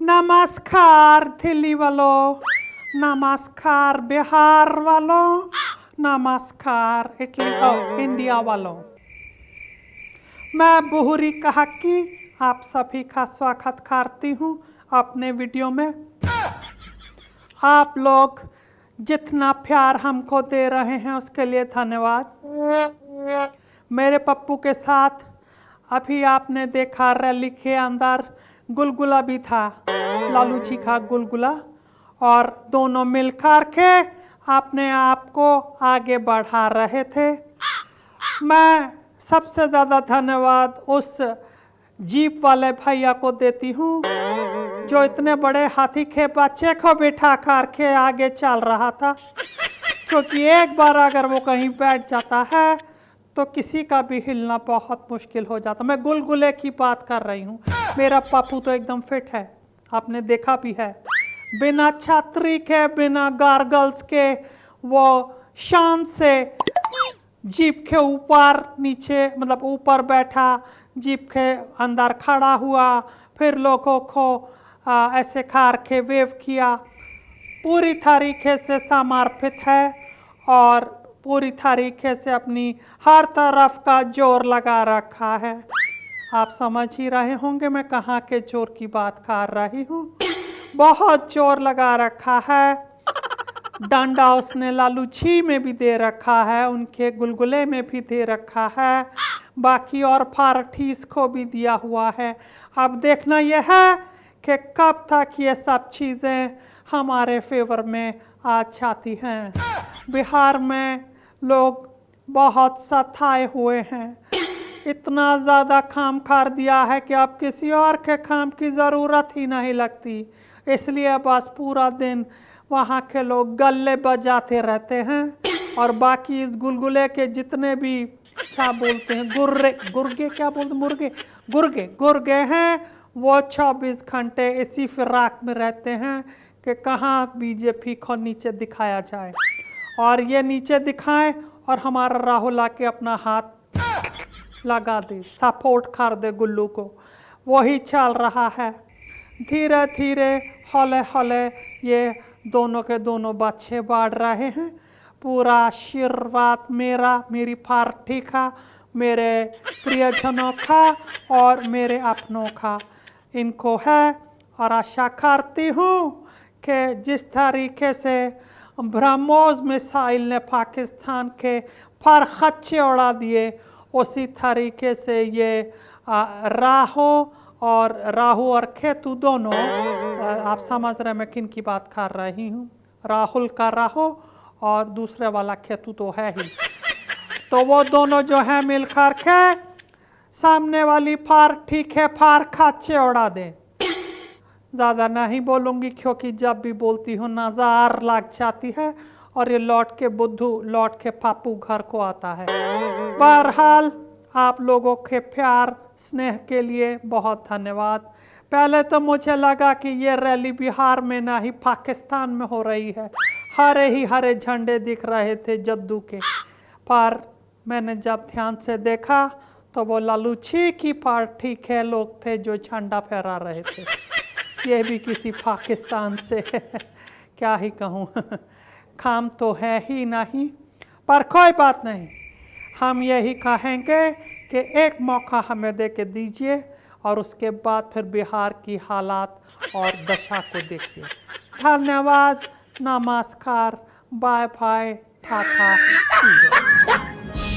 नमस्कार दिल्ली वालों, नमस्कार बिहार वालों, नमस्कार इंडिया वालों। मैं बुहुरी कहकी आप सभी का स्वागत करती हूँ अपने वीडियो में। आप लोग जितना प्यार हमको दे रहे हैं उसके लिए धन्यवाद। मेरे पप्पू के साथ अभी आपने देखा रैली के अंदर गुलगुला भी था, लालू जी का गुलगुला, और दोनों मिलकर के अपने आप को आगे बढ़ा रहे थे। मैं सबसे ज़्यादा धन्यवाद उस जीप वाले भैया को देती हूँ जो इतने बड़े हाथी के बच्चे को बिठा कर के आगे चल रहा था, क्योंकि एक बार अगर वो कहीं बैठ जाता है तो किसी का भी हिलना बहुत मुश्किल हो जाता। मैं गुलगुले की बात कर रही हूँ। मेरा पप्पू तो एकदम फिट है, आपने देखा भी है। बिना छतरी के, बिना गार्गल्स के वो शान से जीप के ऊपर नीचे, मतलब ऊपर बैठा, जीप के अंदर खड़ा हुआ, फिर लोगों को ऐसे कार के वेव किया। पूरी तरीके से समर्पित है और पूरी तरीके से अपनी हर तरफ का जोर लगा रखा है। आप समझ ही रहे होंगे मैं कहाँ के जोर की बात कर रही हूँ। बहुत जोर लगा रखा है। डंडा उसने लालू जी में भी दे रखा है, उनके गुलगुले में भी दे रखा है, बाकी और पार्टीज को भी दिया हुआ है। अब देखना यह है कि कब तक ये सब चीज़ें हमारे फेवर में आ जाती हैं। बिहार में लोग बहुत सताए हुए हैं, इतना ज़्यादा काम कर दिया है कि अब किसी और के काम की ज़रूरत ही नहीं लगती। इसलिए बस पूरा दिन वहाँ के लोग गल्ले बजाते रहते हैं और बाकी इस गुलगुले के जितने भी क्या बोलते हैं गुर्गे क्या बोलते मुर्गे गुर्गे हैं, वो 24 घंटे इसी फिराक में रहते हैं कि कहाँ बीजेपी को नीचे दिखाया जाए, और ये नीचे दिखाएं और हमारा राहुल आके अपना हाथ लगा दे, सपोर्ट कर दे गुल्लू को। वही चल रहा है। धीरे धीरे हौले हौले ये दोनों के दोनों बच्चे बढ़ रहे हैं। पूरा आशीर्वाद मेरी पार्टी का, मेरे प्रियजनों का और मेरे अपनों का इनको है, और आशा करती हूँ कि जिस तरीके से ब्रह्मोस मिसाइल ने पाकिस्तान के फरखच्चे उड़ा दिए, उसी तरीके से ये राहु और केतु दोनों, आप समझ रहे मैं किन की बात कर रही हूँ। राहुल का राहु और दूसरे वाला केतु तो है ही, तो वो दोनों जो है मिलकर के सामने वाली पार्टी के फरखच्चे उड़ा दें। ज़्यादा नहीं बोलूँगी क्योंकि जब भी बोलती हूँ नज़र लग जाती है और ये लौट के पप्पू घर को आता है। बहरहाल आप लोगों के प्यार स्नेह के लिए बहुत धन्यवाद। पहले तो मुझे लगा कि ये रैली बिहार में ना ही पाकिस्तान में हो रही है, हरे ही हरे झंडे दिख रहे थे जद्दू के, पर मैंने जब ध्यान से देखा तो वो लालू जी की पार्टी के लोग थे जो झंडा फहरा रहे थे। ये भी किसी पाकिस्तान से क्या ही कहूँ, काम तो है ही नहीं, पर कोई बात नहीं। हम यही कहेंगे कि एक मौका हमें दे के दीजिए और उसके बाद फिर बिहार की हालात और दशा को देखिए। धन्यवाद, नमस्कार, bye bye, tata, see you.